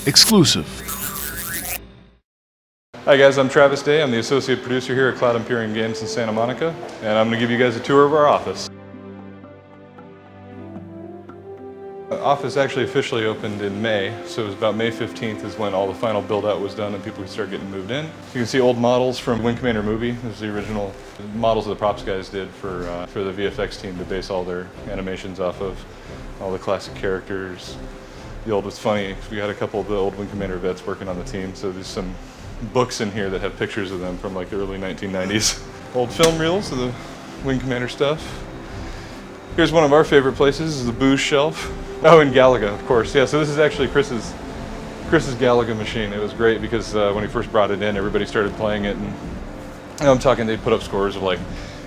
exclusive. Hi guys, I'm Travis Day. I'm the associate producer here at Cloud Imperium Games in Santa Monica, and I'm going to give you guys a tour of our office. The office actually officially opened in May, so it was about May 15th is when all the final build out was done and people could start getting moved in. You can see old models from Wing Commander movie. This is the original models the props guys did for the VFX team to base all their animations off of, all the classic characters. The old was funny, we had a couple of the old Wing Commander vets working on the team, so there's some books in here that have pictures of them from like the early 1990s. Old film reels of the Wing Commander stuff. Here's one of our favorite places, is the booze shelf. Oh, and Galaga, of course. Yeah, so this is actually Chris's Galaga machine. It was great because when he first brought it in, everybody started playing it, and I'm talking they put up scores of like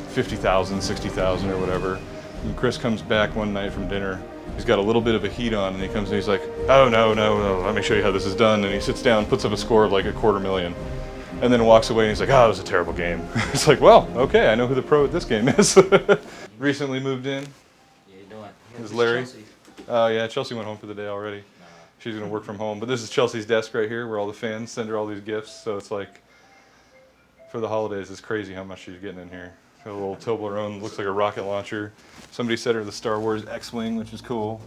50,000, 60,000 or whatever. And Chris comes back one night from dinner. He's got a little bit of a heat on, and he comes and he's like, oh, no, let me show you how this is done. And he sits down, puts up a score of like 250,000, and then walks away and he's like, oh, it was a terrible game. It's like, well, okay, I know who the pro at this game is. Recently moved in. Yeah, you know what? Is Larry. Chelsea. Oh yeah, Chelsea went home for the day already. She's gonna work from home. But this is Chelsea's desk right here where all the fans send her all these gifts. So it's like, for the holidays, it's crazy how much she's getting in here. Got a little Toblerone, looks like a rocket launcher. Somebody sent her the Star Wars X-Wing, which is cool.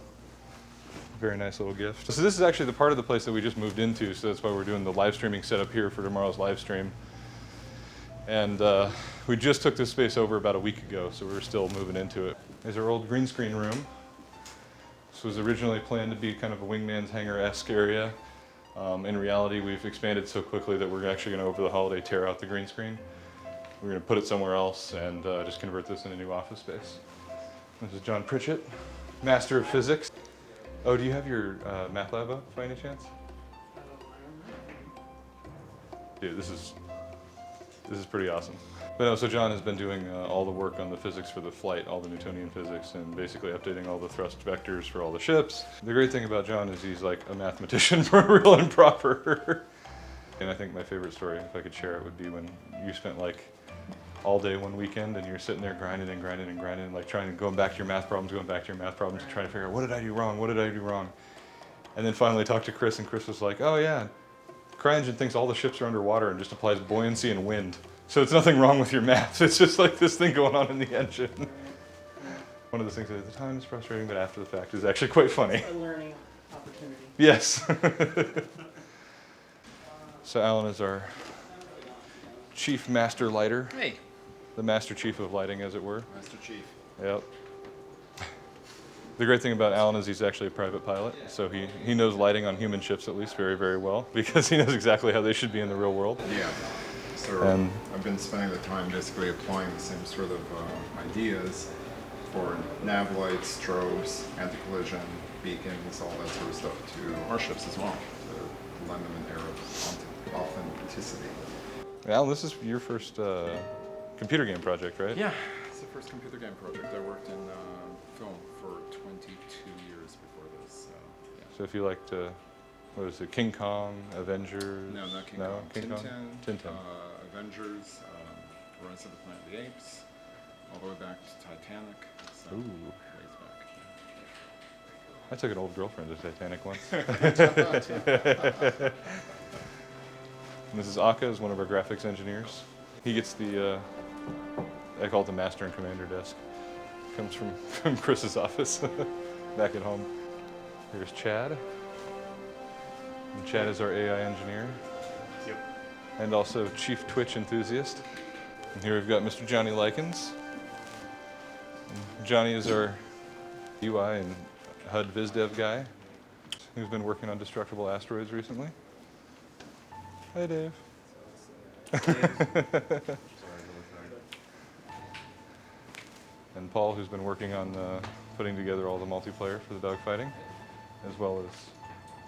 Very nice little gift. So this is actually the part of the place that we just moved into, so that's why we're doing the live streaming setup here for tomorrow's live stream. And we just took this space over about a week ago, so we're still moving into it. There's our old green screen room. This was originally planned to be kind of a wingman's hangar-esque area. In reality, we've expanded so quickly that we're actually going to, over the holiday, tear out the green screen. We're going to put it somewhere else and just convert this into a new office space. This is John Pritchett, Master of Physics. Oh, do you have your math lab up by any chance? Dude, this is pretty awesome. But no, so John has been doing all the work on the physics for the flight, all the Newtonian physics, and basically updating all the thrust vectors for all the ships. The great thing about John is he's like a mathematician for real and proper. And I think my favorite story, if I could share it, would be when you spent like all day one weekend and you're sitting there grinding, like going back to your math problems, trying to figure out what did I do wrong? And then finally talked to Chris, and Chris was like, oh yeah, CryEngine thinks all the ships are underwater and just applies buoyancy and wind. So it's nothing wrong with your math. It's just like this thing going on in the engine. One of the things that at the time is frustrating, but after the fact is actually quite funny. A learning opportunity. Yes. So Alan is our chief master lighter. Hey. The master chief of lighting, as it were. Master Chief. Yep. The great thing about Alan is he's actually a private pilot, so he knows lighting on human ships at least very, very well, because he knows exactly how they should be in the real world. Yeah. So I've been spending the time basically applying the same sort of ideas for nav lights, strobes, anti-collision, beacons, all that sort of stuff to our ships as well, to lend them an air of authenticity. Alan, this is your first computer game project, right? Yeah, it's the first computer game project. I worked in film for 22 years before this. So, yeah. So if you like to, what is it, King Kong, Avengers? No, not King Kong. Tintin. Avengers, Rise of the Planet of the Apes, all the way back to Titanic. So Ooh. Ways back. I took an old girlfriend to Titanic once. And this is A.K.A, is one of our graphics engineers. He gets the, I call it the master and commander desk. Comes from Chris's office back at home. Here's Chad. And Chad is our AI engineer. Yep. And also chief Twitch enthusiast. And here we've got Mr. Johnny Likens. And Johnny is our UI and HUD VizDev guy, who's been working on destructible asteroids recently. Hi, Dave. And Paul, who's been working on putting together all the multiplayer for the dogfighting, as well as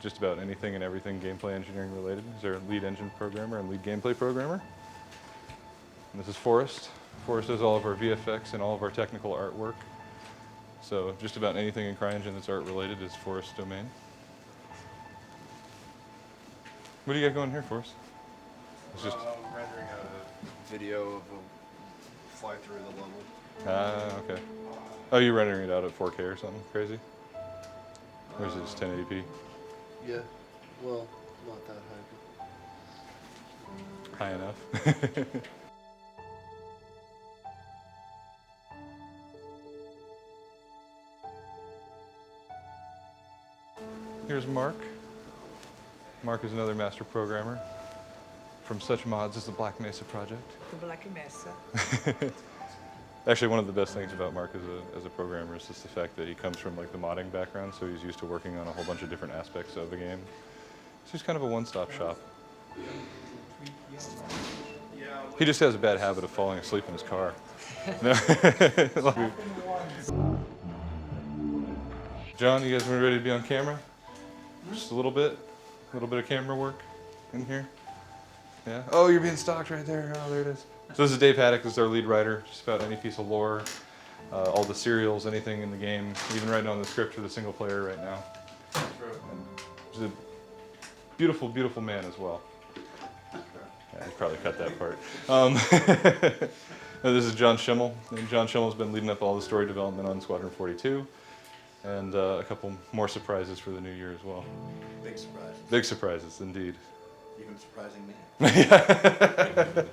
just about anything and everything gameplay engineering related. He's our lead engine programmer and lead gameplay programmer. And this is Forrest. Forrest does all of our VFX and all of our technical artwork. So just about anything in CryEngine that's art related is Forrest's domain. What do you got going here, Forrest? It's just Rendering a video of a fly through the level. Ah, okay. Oh, you're rendering it out at 4K or something crazy? Or is it just 1080p? Yeah. Well, not that high. High enough. Here's Mark. Mark is another master programmer from such mods as the Black Mesa project. The Black Mesa. Actually, one of the best things about Mark as a programmer is just the fact that he comes from like the modding background, so he's used to working on a whole bunch of different aspects of the game. So he's kind of a one-stop shop. He just has a bad habit of falling asleep in his car. John, you guys ready to be on camera? Just a little bit of camera work in here. Yeah. Oh, you're being stalked right there. Oh, there it is. So this is Dave Haddock. This is our lead writer. Just about any piece of lore, all the serials, anything in the game. Even writing on the script for the single player right now. And he's a beautiful, beautiful man as well. Yeah, I'd probably cut that part. This is John Schimmel. And John Schimmel's been leading up all the story development on Squadron 42. And a couple more surprises for the new year as well. Big surprises. Big surprises, indeed. Even surprising me. Yeah.